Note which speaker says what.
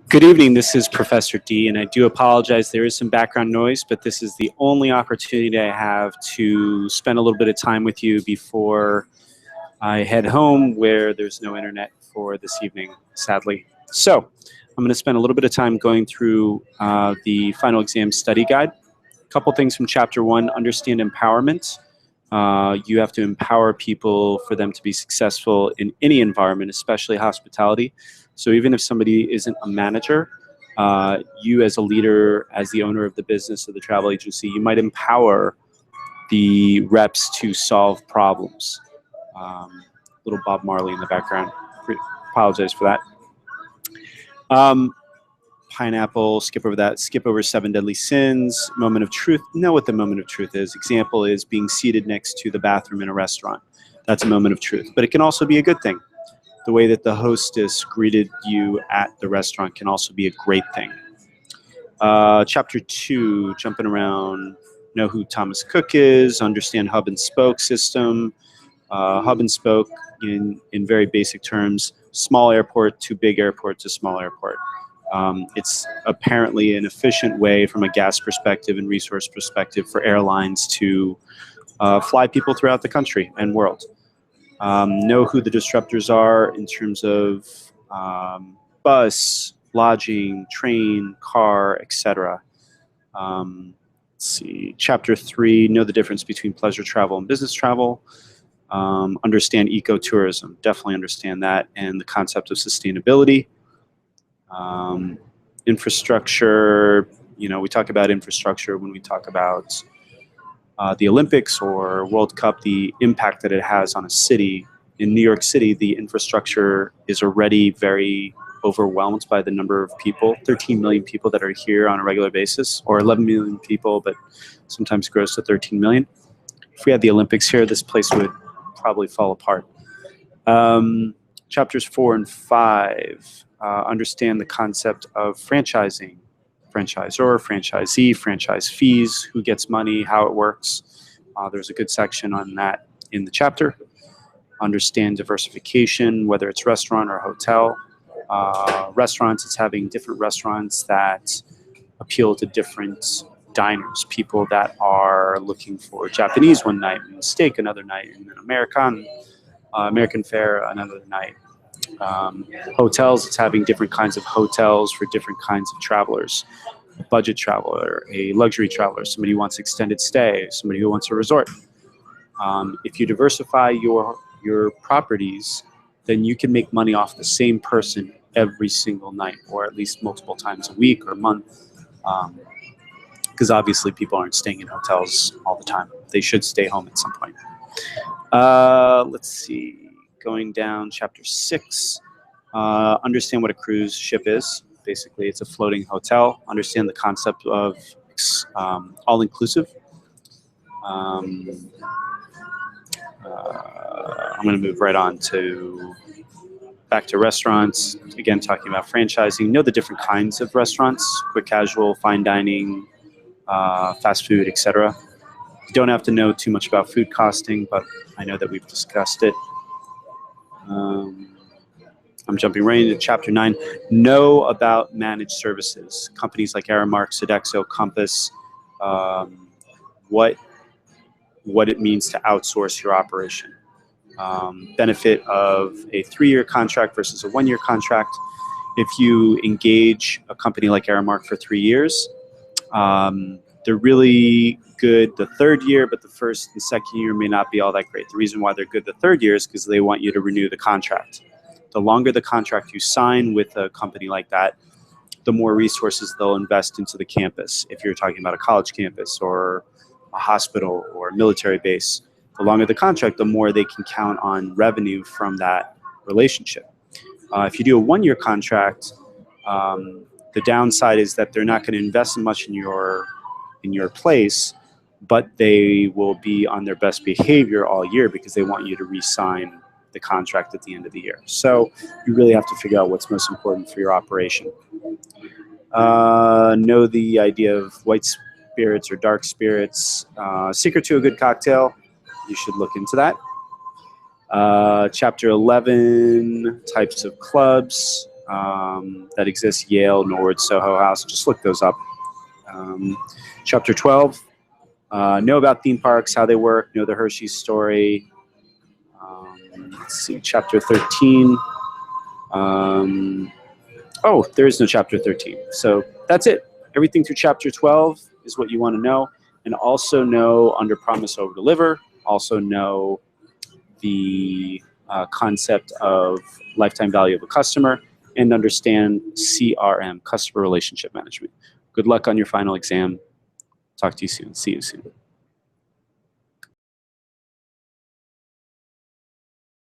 Speaker 1: Good evening, this is Professor D, and I do apologize, there is some background noise, but this is the only opportunity I have to spend a little bit of time with you before I head home where there's no internet for this evening, sadly. So, I'm going to spend a little bit of time going through the final exam study guide. A couple things from Chapter 1, understand empowerment. You have to empower people for them to be successful in any environment, especially hospitality. So even if somebody isn't a manager, you as a leader, as the owner of the business or the travel agency, you might empower the reps to solve problems. Little Bob Marley in the background. Apologize for that. Pineapple, skip over that. Skip over 7 deadly sins. Moment of truth. Know what the moment of truth is. Example is being seated next to the bathroom in a restaurant. That's a moment of truth. But it can also be a good thing. The way that the hostess greeted you at the restaurant can also be a great thing. Chapter 2, jumping around, know who Thomas Cook is, understand hub and spoke system. Hub and spoke, in very basic terms, small airport to big airport to small airport. It's apparently an efficient way from a gas perspective and resource perspective for airlines to fly people throughout the country and world. Know who the disruptors are in terms of bus, lodging, train, car, etc. Let's see. Chapter 3, know the difference between pleasure travel and business travel. Understand ecotourism. Definitely understand that and the concept of sustainability. Infrastructure. We talk about infrastructure when we talk about the Olympics or World Cup, the impact that it has on a city. In New York City, the infrastructure is already very overwhelmed by the number of people, 13 million people that are here on a regular basis, or 11 million people, but sometimes grows to 13 million. If we had the Olympics here, this place would probably fall apart. Chapters 4 and 5 understand the concept of franchising. Franchisor, franchisee, franchise fees, who gets money, how it works. There's a good section on that in the chapter. Understand diversification, whether it's restaurant or hotel. Restaurants, it's having different restaurants that appeal to different diners, people that are looking for Japanese one night and steak another night and then American fare another night. Hotels, it's having different kinds of hotels for different kinds of travelers. A budget traveler, a luxury traveler, somebody who wants extended stay, somebody who wants a resort. If you diversify your properties, then you can make money off the same person every single night, or at least multiple times a week or month. Because obviously people aren't staying in hotels all the time. They should stay home at some point. Let's see. Going down, chapter 6, understand what a cruise ship is. Basically, it's a floating hotel. Understand the concept of all-inclusive. I'm going to move right on back to restaurants. Again, talking about franchising. Know the different kinds of restaurants: quick casual, fine dining, fast food, etc. You don't have to know too much about food costing, but I know that we've discussed it. I'm jumping right into chapter 9. Know about managed services. Companies like Aramark, Sodexo, Compass, what it means to outsource your operation. Benefit of a 3-year contract versus a 1-year contract. If you engage a company like Aramark for 3 years, they're really good the 3rd year, but the 1st and 2nd year may not be all that great. The reason why they're good the 3rd year is because they want you to renew the contract. The longer the contract you sign with a company like that, the more resources they'll invest into the campus. If you're talking about a college campus or a hospital or a military base, the longer the contract, the more they can count on revenue from that relationship. If you do a 1-year contract, the downside is that they're not going to invest much in your place, but they will be on their best behavior all year because they want you to re-sign the contract at the end of the year. So you really have to figure out what's most important for your operation. Know the idea of white spirits or dark spirits. Secret to a good cocktail, you should look into that. Chapter 11, types of clubs. that exists, Yale, Norwood, Soho House. Just look those up. Chapter 12, know about theme parks, how they work, know the Hershey story. Let's see, chapter 13. Oh, there is no chapter 13. So that's it. Everything through chapter 12 is what you want to know. And also know under promise over deliver. Also know the concept of lifetime value of a customer, and understand CRM, customer relationship management. Good luck on your final exam. Talk to you soon. See you soon.